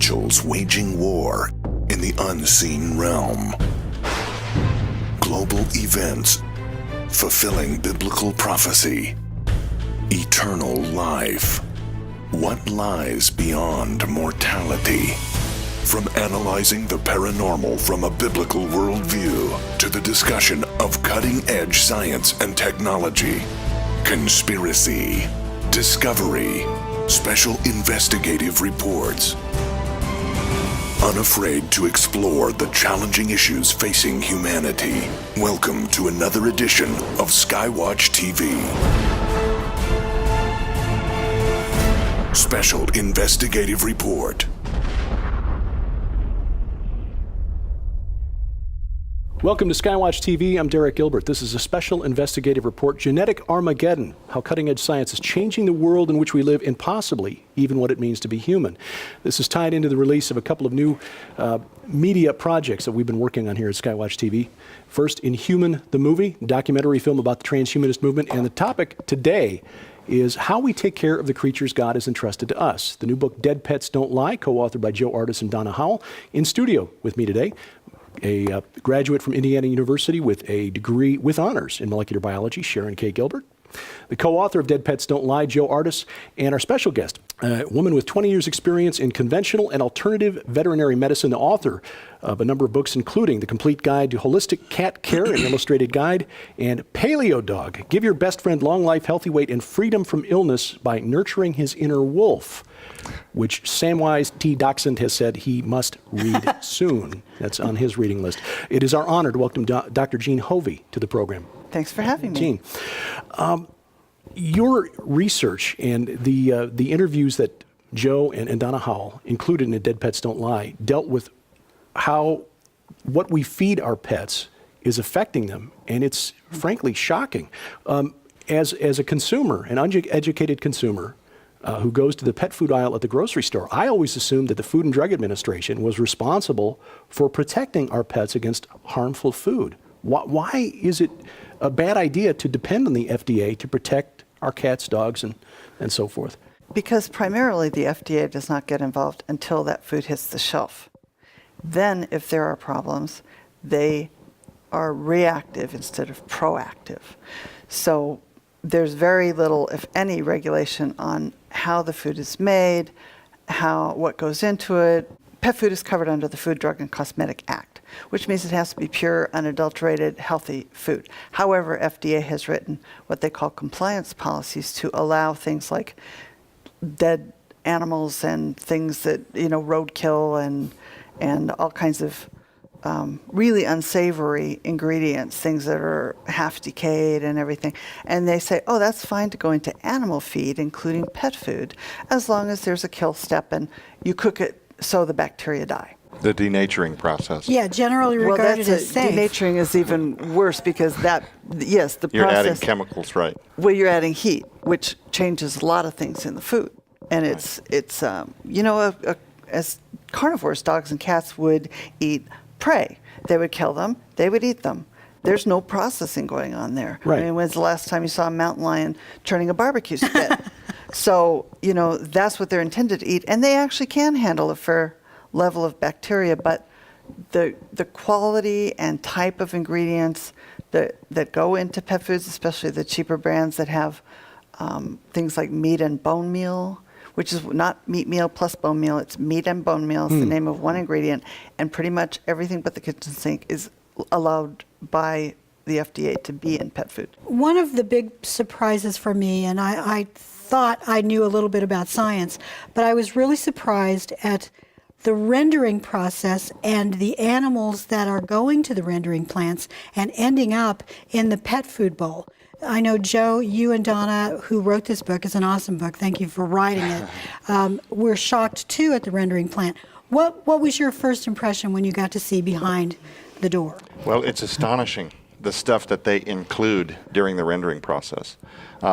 angels waging war in the unseen realm. Global events fulfilling biblical prophecy. Eternal life. What lies beyond mortality? From analyzing the paranormal from a biblical worldview to the discussion of cutting-edge science and technology, conspiracy, discovery, special investigative reports. Unafraid to explore the challenging issues facing humanity. Welcome to another edition of Skywatch TV. Special Investigative Report. Welcome to Skywatch TV. I'm Derek Gilbert. This is a special investigative report, Genetic Armageddon, how cutting-edge science is changing the world in which we live and possibly even what it means to be human. This is tied into the release of a couple of new media projects that we've been working on here at Skywatch TV. First, Inhuman, the movie, documentary film about the transhumanist movement, and the topic today is how we take care of the creatures God has entrusted to us. The new book, Dead Pets Don't Lie, co-authored by Joe Artis and Donna Howell. In studio with me today, a graduate from Indiana University with a degree with honors in molecular biology, Sharon K. Gilbert. The co-author of Dead Pets Don't Lie, Joe Artis, and our special guest, a woman with 20 years experience in conventional and alternative veterinary medicine, the author of a number of books, including The Complete Guide to Holistic Cat Care, an illustrated guide, and Paleo Dog, Give Your Best Friend Long Life, Healthy Weight, and Freedom from Illness by Nurturing His Inner Wolf, which Samwise T. Dachshund has said he must read soon. That's on his reading list. It is our honor to welcome Dr. Jean Hofve to the program. Thanks for having me. Jean, your research and the interviews that Joe and Donna Howell included in Dead Pets Don't Lie dealt with how what we feed our pets is affecting them, and it's frankly shocking. As a consumer, an uneducated consumer, who goes to the pet food aisle at the grocery store, I always assumed that the Food and Drug Administration was responsible for protecting our pets against harmful food. Why is it a bad idea to depend on the FDA to protect our cats, dogs, and so forth? Because primarily the FDA does not get involved until that food hits the shelf. Then, if there are problems, they are reactive instead of proactive. So there's very little, if any, regulation on how the food is made, what goes into it. Pet food is covered under the Food, Drug, and Cosmetic Act, which means it has to be pure, unadulterated, healthy food. However, FDA has written what they call compliance policies to allow things like dead animals and things that, roadkill and all kinds of really unsavory ingredients, things that are half decayed and everything. And they say, oh, that's fine to go into animal feed, including pet food, as long as there's a kill step and you cook it so the bacteria die. The denaturing process. Yeah, generally regarded as safe. Denaturing is even worse because the you're process. You're adding chemicals, right? Well, you're adding heat, which changes a lot of things in the food. And it's as carnivores, dogs and cats would eat prey. They would kill them, they would eat them. There's no processing going on there. Right. I mean, when's the last time you saw a mountain lion turning a barbecue spit? So, that's what they're intended to eat. And they actually can handle a fair level of bacteria, but the quality and type of ingredients that go into pet foods, especially the cheaper brands that have things like meat and bone meal, which is not meat meal plus bone meal, it's meat and bone meal. It's the name of one ingredient, and pretty much everything but the kitchen sink is allowed by the FDA to be in pet food. One of the big surprises for me, and I thought I knew a little bit about science, but I was really surprised at the rendering process and the animals that are going to the rendering plants and ending up in the pet food bowl. I know, Joe, you and Donna, who wrote this book, it's an awesome book, thank you for writing it, were shocked too at the rendering plant. What was your first impression when you got to see behind the door? Well, it's astonishing, the stuff that they include during the rendering process.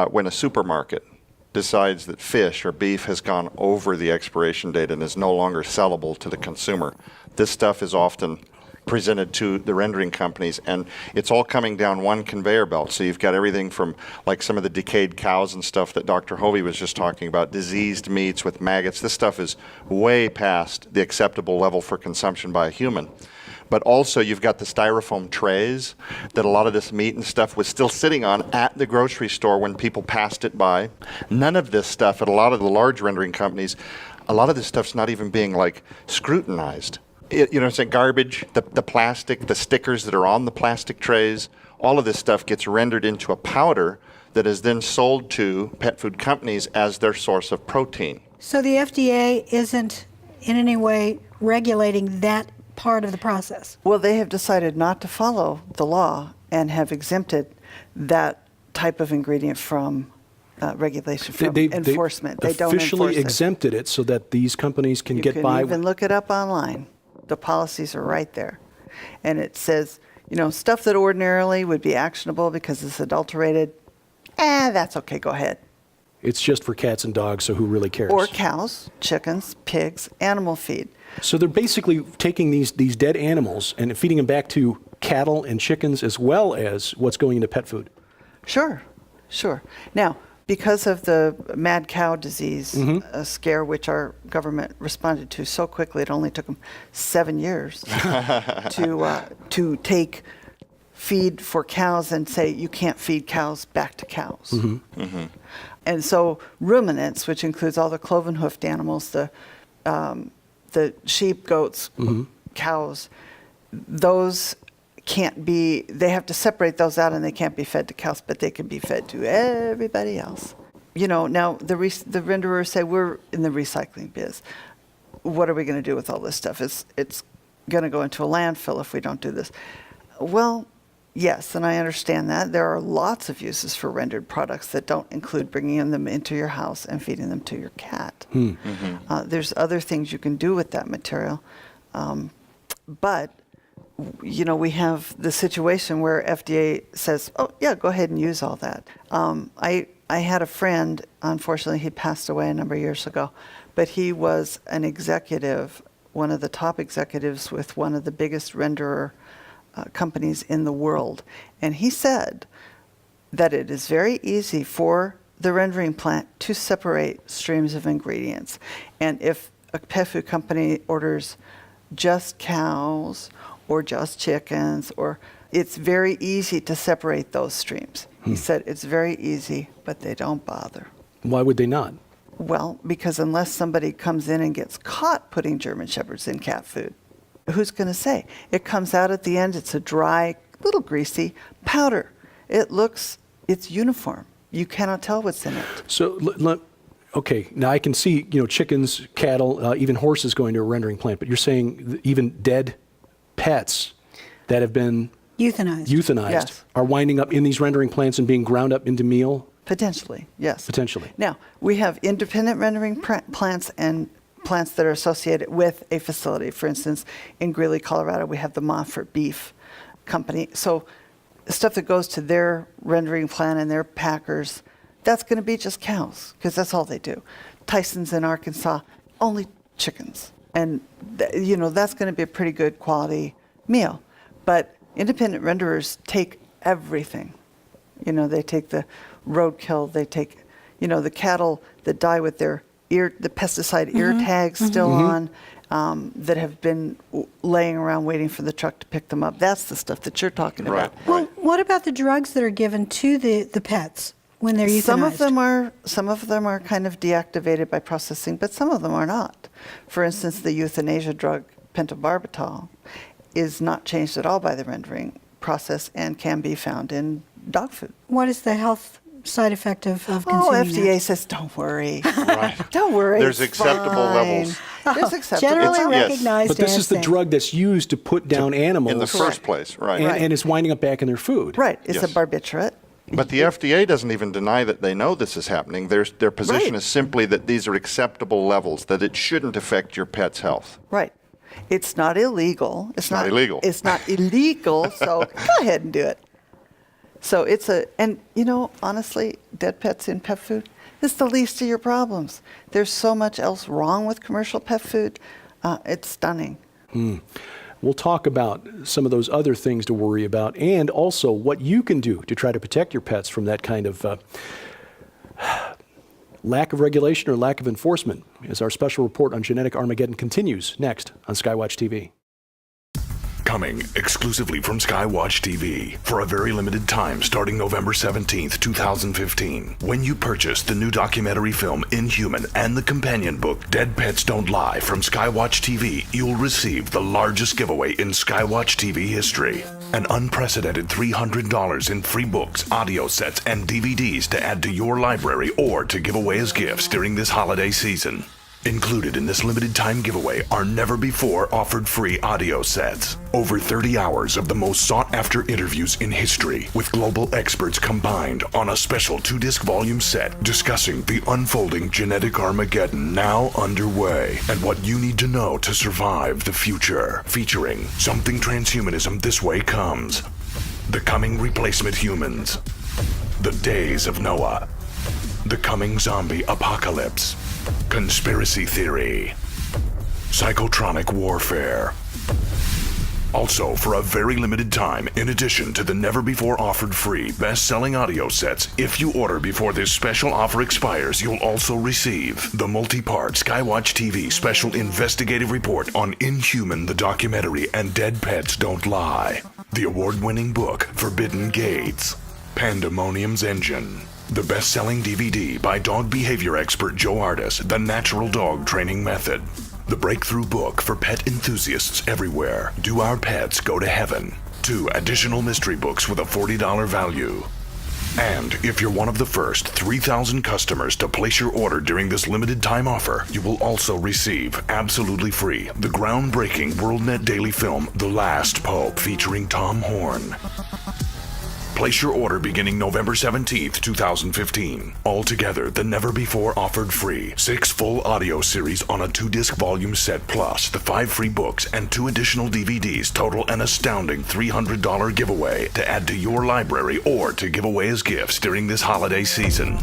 When a supermarket decides that fish or beef has gone over the expiration date and is no longer sellable to the consumer, this stuff is often presented to the rendering companies, and it's all coming down one conveyor belt. So you've got everything from like some of the decayed cows and stuff that Dr. Hofve was just talking about, diseased meats with maggots. This stuff is way past the acceptable level for consumption by a human. But also you've got the styrofoam trays that a lot of this meat and stuff was still sitting on at the grocery store when people passed it by. None of this stuff at a lot of the large rendering companies, a lot of this stuff's not even being like scrutinized. You know what I'm saying? Garbage, the plastic, the stickers that are on the plastic trays, all of this stuff gets rendered into a powder that is then sold to pet food companies as their source of protein. So the FDA isn't in any way regulating that part of the process? Well, they have decided not to follow the law and have exempted that type of ingredient from regulation, from enforcement. They don't officially enforce it. exempted it so that these companies can You get can by. even look it up online. The policies are right there. And it says, you know, stuff that ordinarily would be actionable because it's adulterated, that's okay, go ahead. It's just for cats and dogs, so who really cares? Or cows, chickens, pigs, animal feed. So they're basically taking these dead animals and feeding them back to cattle and chickens as well as what's going into pet food. Sure. Now, because of the mad cow disease scare, which our government responded to so quickly, it only took them 7 years to take feed for cows and say you can't feed cows back to cows. And so ruminants, which includes all the cloven-hoofed animals, the sheep, goats, cows, those can't be, they have to separate those out and they can't be fed to cows, but they can be fed to everybody else. You know, now the renderers say we're in the recycling biz. What are we going to do with all this stuff? It's going to go into a landfill if we don't do this. Well, yes, and I understand that. There are lots of uses for rendered products that don't include bringing them into your house and feeding them to your cat. There's other things you can do with that material. But, you know, we have the situation where FDA says, oh, yeah, go ahead and use all that. I had a friend, unfortunately, he passed away a number of years ago, but he was an executive, one of the top executives with one of the biggest renderer companies in the world. And he said that it is very easy for the rendering plant to separate streams of ingredients. And if a pet food company orders just cows or just chickens, or it's very easy to separate those streams. He said it's very easy, but they don't bother. Why would they not? Well, because unless somebody comes in and gets caught putting German Shepherds in cat food, who's going to say? It comes out at the end, it's a dry, little greasy powder. It's uniform. You cannot tell what's in it. So, okay, now I can see, you know, chickens, cattle, even horses going to a rendering plant, but you're saying even dead pets that have been euthanized Yes. are winding up in these rendering plants and being ground up into meal? Potentially, yes. Potentially. Now, we have independent rendering plants and plants that are associated with a facility. For instance, in Greeley, Colorado, we have the Montfort Beef Company. So stuff that goes to their rendering plant and their packers, that's going to be just cows, because that's all they do. Tyson's in Arkansas, only chickens. And, you know, that's going to be a pretty good quality meal. But independent renderers take everything. You know, they take the roadkill, they take, you know, the cattle that die with their the pesticide ear tags still on, that have been laying around waiting for the truck to pick them up. That's the stuff that you're talking about. Well, what about the drugs that are given to the pets when they're euthanized? Some of them are kind of deactivated by processing, but some of them are not. For instance, the euthanasia drug pentobarbital is not changed at all by the rendering process and can be found in dog food. What is the health side effect of consuming FDA that? says, don't worry. Right. Don't worry. There's it's acceptable fine. levels. There's acceptable. Generally Yes. recognized But this as is the safe. drug that's used to put down animals In the first place, right. and it's winding up back in their food. Right. It's Yes. a barbiturate. But the FDA doesn't even deny that they know this is happening. Their position Right. is simply that these are acceptable levels, that it shouldn't affect your pet's health. Right. It's not illegal. It's not illegal. It's not illegal, so go ahead and do it. So and you know, honestly, dead pets in pet food is the least of your problems. There's so much else wrong with commercial pet food. It's stunning. We'll talk about some of those other things to worry about and also what you can do to try to protect your pets from that kind of lack of regulation or lack of enforcement, as our special report on genetic Armageddon continues next on Skywatch TV. Coming exclusively from Skywatch TV for a very limited time starting November 17th, 2015. When you purchase the new documentary film Inhuman and the companion book Dead Pets Don't Lie from Skywatch TV, you'll receive the largest giveaway in Skywatch TV history. An unprecedented $300 in free books, audio sets, and DVDs to add to your library or to give away as gifts during this holiday season. Included in this limited time giveaway are never before offered free audio sets. Over 30 hours of the most sought after interviews in history with global experts combined on a special 2-disc volume set discussing the unfolding genetic Armageddon now underway and what you need to know to survive the future. Featuring Something Transhumanism This Way Comes, The Coming Replacement Humans, The Days of Noah, The Coming Zombie Apocalypse, Conspiracy Theory, Psychotronic Warfare. Also, for a very limited time, in addition to the never-before-offered free best-selling audio sets, if you order before this special offer expires, you'll also receive the multi-part Skywatch TV special investigative report on Inhuman the documentary and Dead Pets Don't Lie, the award-winning book Forbidden Gates, Pandemonium's Engine, the best-selling DVD by dog behavior expert Joe Ardis, The Natural Dog Training Method. The breakthrough book for pet enthusiasts everywhere, Do Our Pets Go to Heaven? 2 additional mystery books with a $40 value. And if you're one of the first 3,000 customers to place your order during this limited time offer, you will also receive, absolutely free, the groundbreaking WorldNet daily film, The Last Pope, featuring Tom Horn. Place your order beginning November 17th, 2015. Altogether, the never-before-offered free 6 full audio series on a 2-disc volume set plus the 5 free books and 2 additional DVDs total an astounding $300 giveaway to add to your library or to give away as gifts during this holiday season.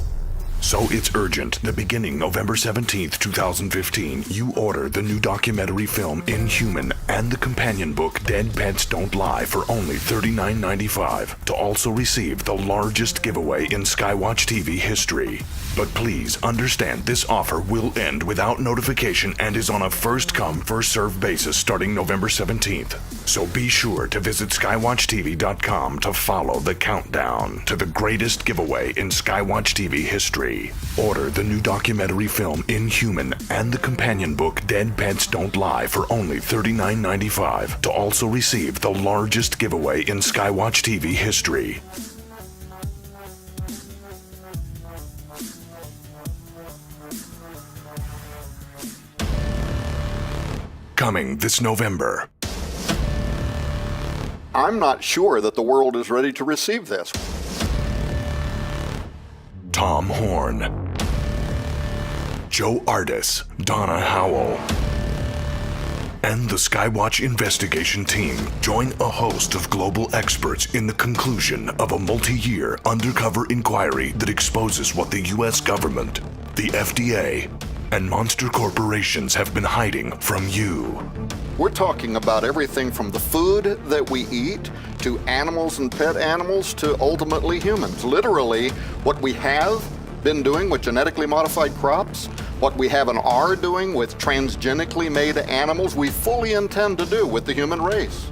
So it's urgent that beginning November 17th, 2015, you order the new documentary film Inhuman and the companion book Dead Pets Don't Lie for only $39.95 to also receive the largest giveaway in Skywatch TV history. But please understand this offer will end without notification and is on a first-come, first-served basis starting November 17th. So be sure to visit skywatchtv.com to follow the countdown to the greatest giveaway in Skywatch TV history. Order the new documentary film Inhuman and the companion book Dead Pets Don't Lie for only $39.95 to also receive the largest giveaway in Skywatch TV history. Coming this November. I'm not sure that the world is ready to receive this. Tom Horn, Joe Ardis, Donna Howell, and the Skywatch investigation team join a host of global experts in the conclusion of a multi-year undercover inquiry that exposes what the U.S. government, the FDA, and monster corporations have been hiding from you. We're talking about everything from the food that we eat to animals and pet animals to ultimately humans. Literally, what we have been doing with genetically modified crops, what we have and are doing with transgenically made animals, we fully intend to do with the human race.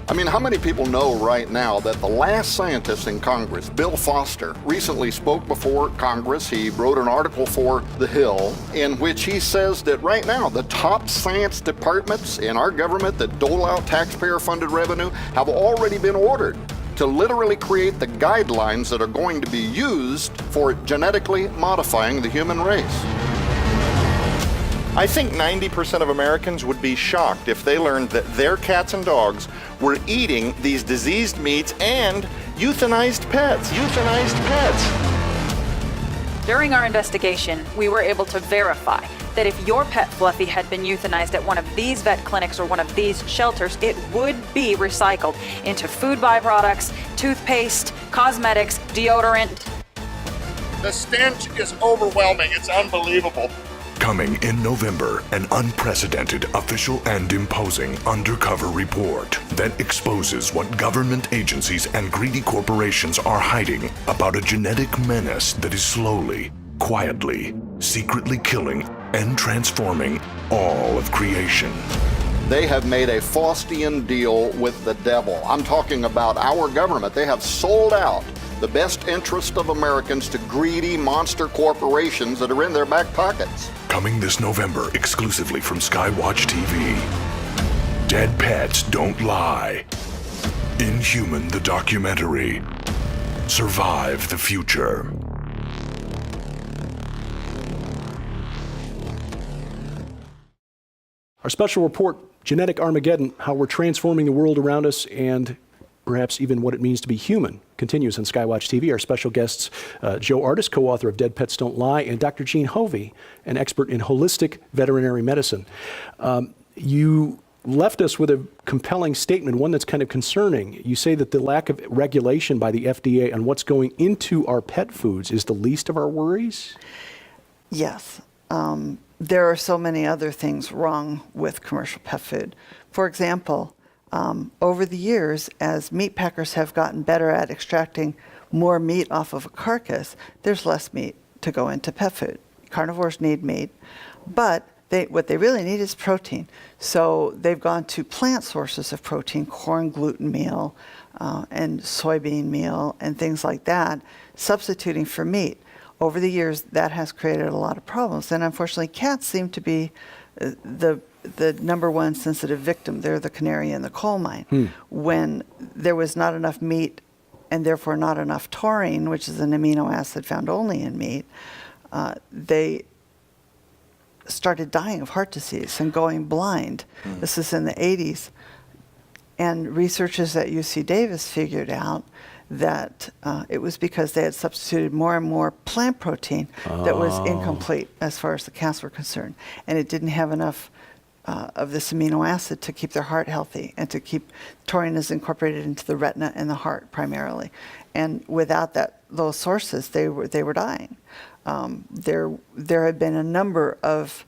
I mean, how many people know right now that the last scientist in Congress, Bill Foster, recently spoke before Congress. He wrote an article for The Hill in which he says that right now the top science departments in our government that dole out taxpayer-funded revenue have already been ordered to literally create the guidelines that are going to be used for genetically modifying the human race. I think 90% of Americans would be shocked if they learned that their cats and dogs were eating these diseased meats and euthanized pets. During our investigation, we were able to verify that if your pet Fluffy had been euthanized at one of these vet clinics or one of these shelters, it would be recycled into food byproducts, toothpaste, cosmetics, deodorant. The stench is overwhelming. It's unbelievable. Coming in November, an unprecedented, official, and imposing undercover report that exposes what government agencies and greedy corporations are hiding about a genetic menace that is slowly, quietly, secretly killing and transforming all of creation. They have made a Faustian deal with the devil. I'm talking about our government. They have sold out the best interest of Americans to greedy monster corporations that are in their back pockets. Coming this November exclusively from Skywatch TV. Dead Pets Don't Lie. Inhuman the documentary. Survive the future. Our special report, Genetic Armageddon, how we're transforming the world around us and perhaps even what it means to be human, continues on Skywatch TV. Our special guests, Joe Artis, co-author of Dead Pets Don't Lie, and Dr. Jean Hofve, an expert in holistic veterinary medicine. You left us with a compelling statement, one that's kind of concerning. You say that the lack of regulation by the FDA on what's going into our pet foods is the least of our worries? Yes. There are so many other things wrong with commercial pet food. For example, over the years, as meat packers have gotten better at extracting more meat off of a carcass, there's less meat to go into pet food. Carnivores need meat, but what they really need is protein. So they've gone to plant sources of protein, corn gluten meal, and soybean meal, and things like that, substituting for meat. Over the years, that has created a lot of problems. And unfortunately, cats seem to be the number one sensitive victim. They're the canary in the coal mine. When there was not enough meat and therefore not enough taurine, which is an amino acid found only in meat, they started dying of heart disease and going blind. This is in the 80s. And researchers at UC Davis figured out that it was because they had substituted more and more plant protein that was incomplete as far as the cats were concerned. And it didn't have enough of this amino acid to keep their heart healthy and to keep taurine is incorporated into the retina and the heart primarily. And without those sources, they were dying. There have been a number of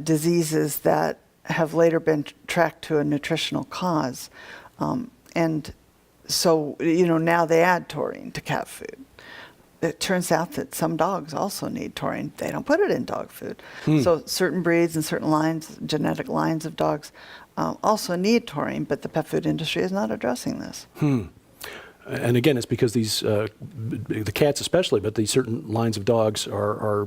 diseases that have later been tracked to a nutritional cause. And so, now they add taurine to cat food. It turns out that some dogs also need taurine. They don't put it in dog food. So certain breeds and certain lines, genetic lines of dogs also need taurine, but the pet food industry is not addressing this. And again, it's because these, the cats especially, but these certain lines of dogs are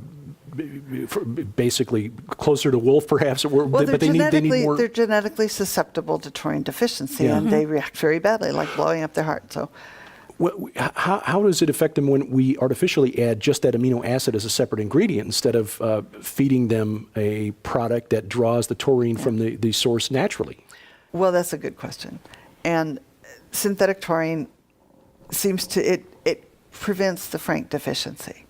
basically closer to wolf, perhaps, but they need more. They're genetically susceptible to taurine deficiency, and they react very badly, like blowing up their heart. So, how does it affect them when we artificially add just that amino acid as a separate ingredient instead of feeding them a product that draws the taurine from the source naturally? Well, that's a good question. And synthetic taurine seems to it prevents the frank deficiency.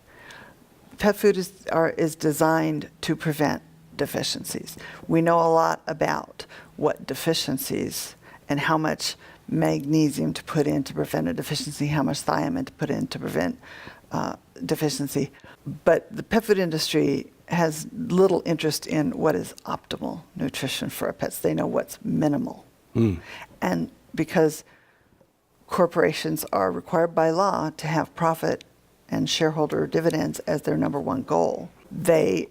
Pet food is designed to prevent deficiencies. We know a lot about what deficiencies and how much magnesium to put in to prevent a deficiency, how much thiamine to put in to prevent deficiency. But the pet food industry has little interest in what is optimal nutrition for our pets. They know what's minimal. And because corporations are required by law to have profit and shareholder dividends as their number one goal, they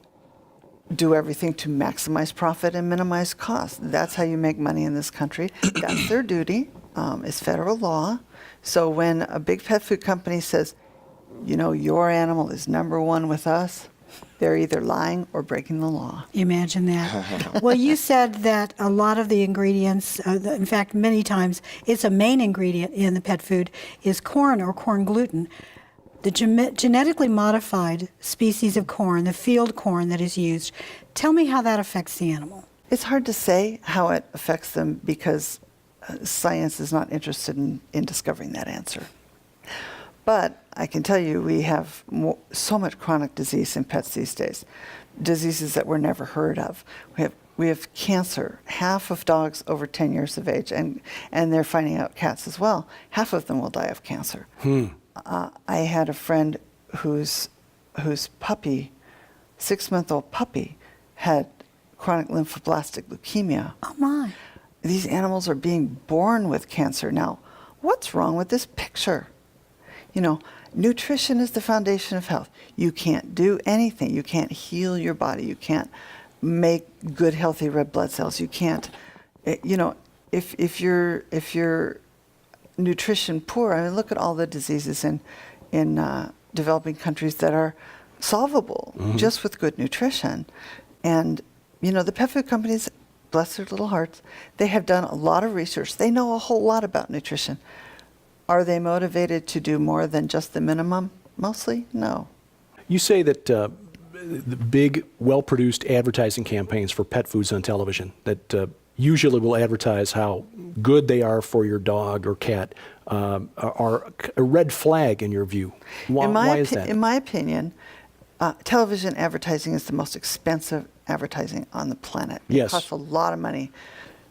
do everything to maximize profit and minimize costs. That's how you make money in this country. That's their duty. It's federal law. So when a big pet food company says, your animal is number one with us, they're either lying or breaking the law. Imagine that. Well, you said that a lot of the ingredients, in fact, many times, it's a main ingredient in the pet food, is corn or corn gluten. The genetically modified species of corn, the field corn that is used, tell me how that affects the animal. It's hard to say how it affects them because science is not interested in discovering that answer. But I can tell you we have so much chronic disease in pets these days, diseases that were never heard of. We have cancer. Half of dogs over 10 years of age, and they're finding out cats as well, half of them will die of cancer. I had a friend whose puppy 6-month-old puppy had chronic lymphoblastic leukemia. Oh my. These animals are being born with cancer. Now, what's wrong with this picture? You know, nutrition is the foundation of health. You can't do anything. You can't heal your body. You can't make good, healthy red blood cells. You can't, you know, if you're nutrition poor, I mean, look at all the diseases in developing countries that are solvable just with good nutrition. And, you know, the pet food companies, bless their little hearts, they have done a lot of research. They know a whole lot about nutrition. Are they motivated to do more than just the minimum? Mostly, no. You say that the big, well-produced advertising campaigns for pet foods on television that usually will advertise how good they are for your dog or cat are a red flag in your view. Why is that? In my opinion, television advertising is the most expensive advertising on the planet. Yes. It costs a lot of money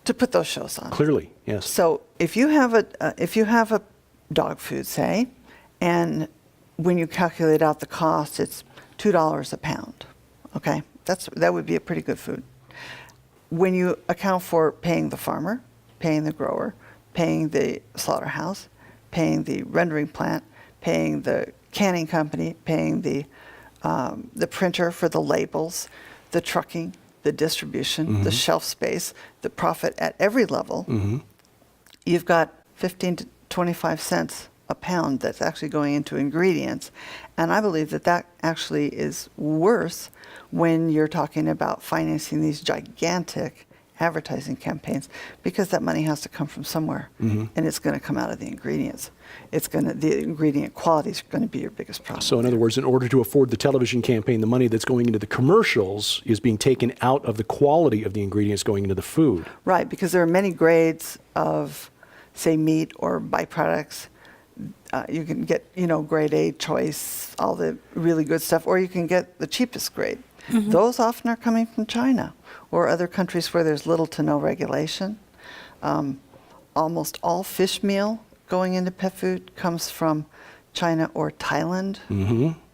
to put those shows on. Clearly, yes. So if you have a dog food, say, and when you calculate out the cost, it's $2 a pound. Okay, that would be a pretty good food. When you account for paying the farmer, paying the grower, paying the slaughterhouse, paying the rendering plant, paying the canning company, paying the printer for the labels, the trucking, the distribution, the shelf space, the profit at every level, you've got 15 to 25 cents a pound that's actually going into ingredients. And I believe that actually is worse when you're talking about financing these gigantic advertising campaigns, because that money has to come from somewhere, and it's going to come out of the ingredients. The ingredient quality is going to be your biggest problem. So in other words, in order to afford the television campaign, the money that's going into the commercials is being taken out of the quality of the ingredients going into the food. Right, because there are many grades of, say, meat or byproducts. You can get, grade A choice, all the really good stuff, or you can get the cheapest grade. Those often are coming from China or other countries where there's little to no regulation. Almost all fish meal going into pet food comes from China or Thailand,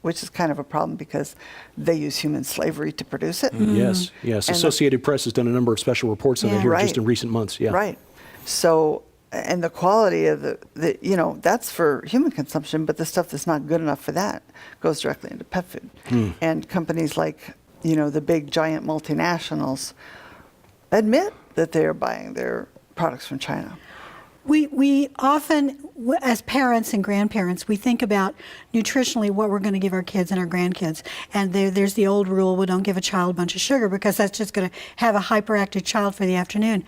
which is kind of a problem because they use human slavery to produce it. Yes. And Associated Press has done a number of special reports on that here just in recent months. Yeah. Right. So, and the quality of that's for human consumption, but the stuff that's not good enough for that goes directly into pet food. And companies like, the big giant multinationals admit that they're buying their products from China. We often, as parents and grandparents, we think about nutritionally what we're going to give our kids and our grandkids. And there's the old rule, we don't give a child a bunch of sugar because that's just going to have a hyperactive child for the afternoon.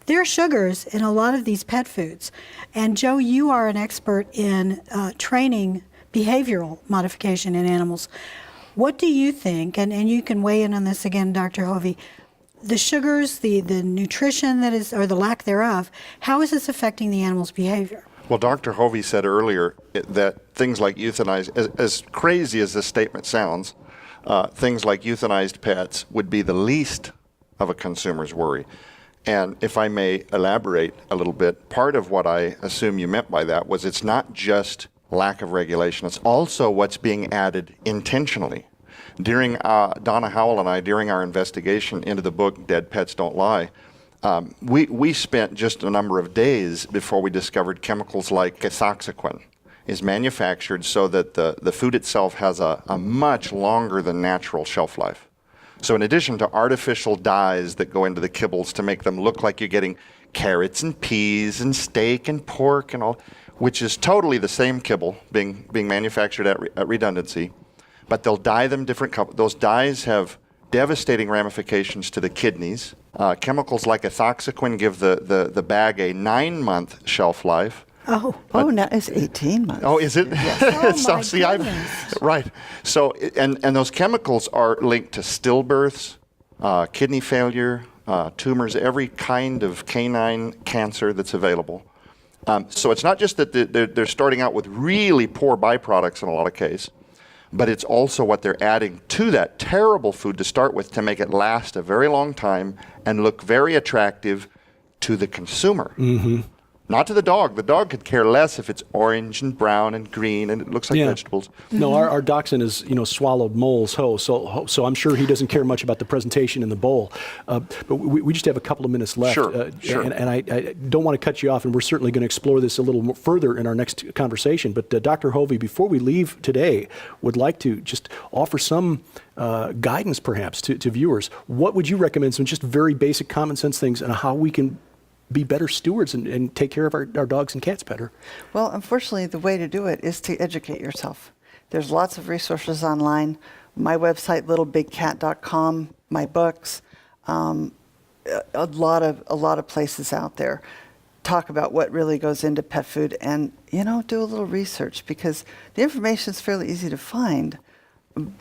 There are sugars in a lot of these pet foods. And Joe, you are an expert in training behavioral modification in animals. What do you think, and you can weigh in on this again, Dr. Hofve, the sugars, the nutrition that is, or the lack thereof, how is this affecting the animal's behavior? Well, Dr. Hofve said earlier that things like euthanized, as crazy as this statement sounds, things like euthanized pets would be the least of a consumer's worry. And if I may elaborate a little bit, part of what I assume you meant by that was it's not just lack of regulation, it's also what's being added intentionally. During Donna Howell and I, during our investigation into the book Dead Pets Don't Lie, we spent just a number of days before we discovered chemicals like ethoxyquin is manufactured so that the food itself has a much longer than natural shelf life. So in addition to artificial dyes that go into the kibbles to make them look like you're getting carrots and peas and steak and pork and all, which is totally the same kibble being manufactured at redundancy, but they'll dye them different colors. Those dyes have devastating ramifications to the kidneys. Chemicals like ethoxyquin give the bag a 9-month shelf life. Oh, now it's 18 months. Oh, is it? Yes. Oh, So, my see, goodness. right. So, and those chemicals are linked to stillbirths, kidney failure, tumors, every kind of canine cancer that's available. So it's not just that they're starting out with really poor byproducts in a lot of cases, but it's also what they're adding to that terrible food to start with to make it last a very long time and look very attractive to the consumer. Not to the dog. The dog could care less if it's orange and brown and green and it looks like vegetables. No, our dachshund is, swallowed mole's hoe, so I'm sure he doesn't care much about the presentation in the bowl. But we just have a couple of minutes left. Sure. And I don't want to cut you off, and we're certainly going to explore this a little more further in our next conversation. But Dr. Hofve, before we leave today, would like to just offer some guidance, perhaps, to viewers. What would you recommend, some just very basic common sense things on how we can be better stewards and take care of our dogs and cats better? Well, unfortunately, the way to do it is to educate yourself. There's lots of resources online. My website, littlebigcat.com, my books, a lot of places out there talk about what really goes into pet food, and do a little research, because the information is fairly easy to find,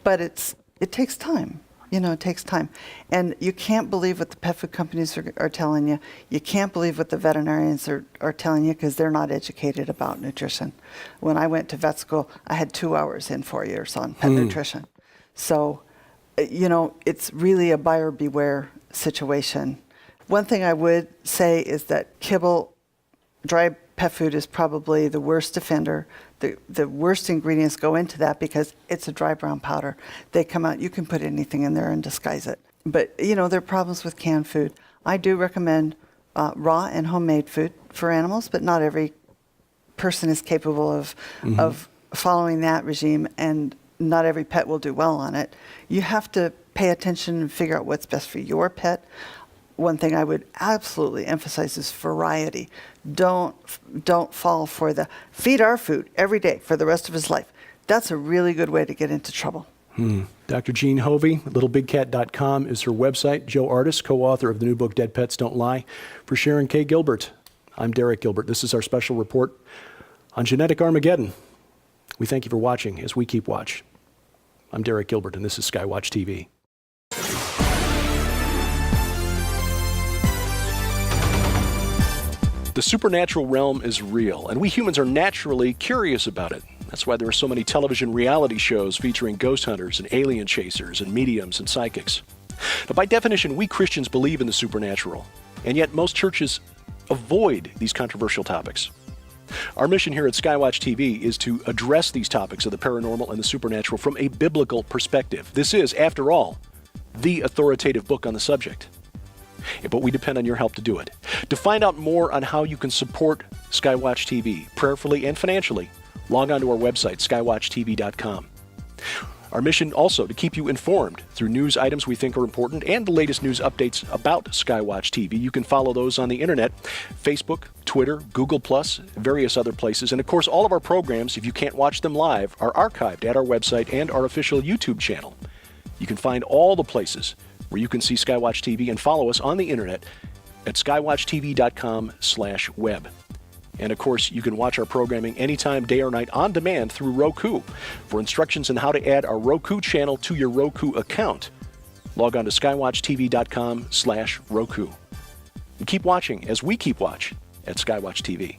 but it takes time. It takes time. And you can't believe what the pet food companies are telling you. You can't believe what the veterinarians are telling you, because they're not educated about nutrition. When I went to vet school, I had 2 hours in 4 years on pet nutrition. So, it's really a buyer beware situation. One thing I would say is that kibble, dry pet food, is probably the worst offender. The worst ingredients go into that because it's a dry brown powder. They come out, you can put anything in there and disguise it. But, there are problems with canned food. I do recommend raw and homemade food for animals, but not every person is capable of following that regime, and not every pet will do well on it. You have to pay attention and figure out what's best for your pet. One thing I would absolutely emphasize is variety. Don't fall for the feed our food every day for the rest of his life. That's a really good way to get into trouble. Dr. Jean Hofve, littlebigcat.com is her website. Joe Artis, co-author of the new book, Dead Pets Don't Lie. For Sharon K. Gilbert, I'm Derek Gilbert. This is our special report on Genetic Armageddon. We thank you for watching as we keep watch. I'm Derek Gilbert, and this is Skywatch TV. The supernatural realm is real, and we humans are naturally curious about it. That's why there are so many television reality shows featuring ghost hunters and alien chasers and mediums and psychics. Now, by definition, we Christians believe in the supernatural, and yet most churches avoid these controversial topics. Our mission here at Skywatch TV is to address these topics of the paranormal and the supernatural from a biblical perspective. This is, after all, the authoritative book on the subject. But we depend on your help to do it. To find out more on how you can support Skywatch TV, prayerfully and financially, log on to our website, skywatchtv.com. Our mission also to keep you informed through news items we think are important and the latest news updates about Skywatch TV. You can follow those on the internet, Facebook, Twitter, Google+, various other places. And of course, all of our programs, if you can't watch them live, are archived at our website and our official YouTube channel. You can find all the places where you can see Skywatch TV and follow us on the internet at skywatchtv.com/web. And of course, you can watch our programming anytime, day or night, on demand through Roku. For instructions on how to add our Roku channel to your Roku account, log on to skywatchtv.com/Roku. And keep watching as we keep watch at Skywatch TV.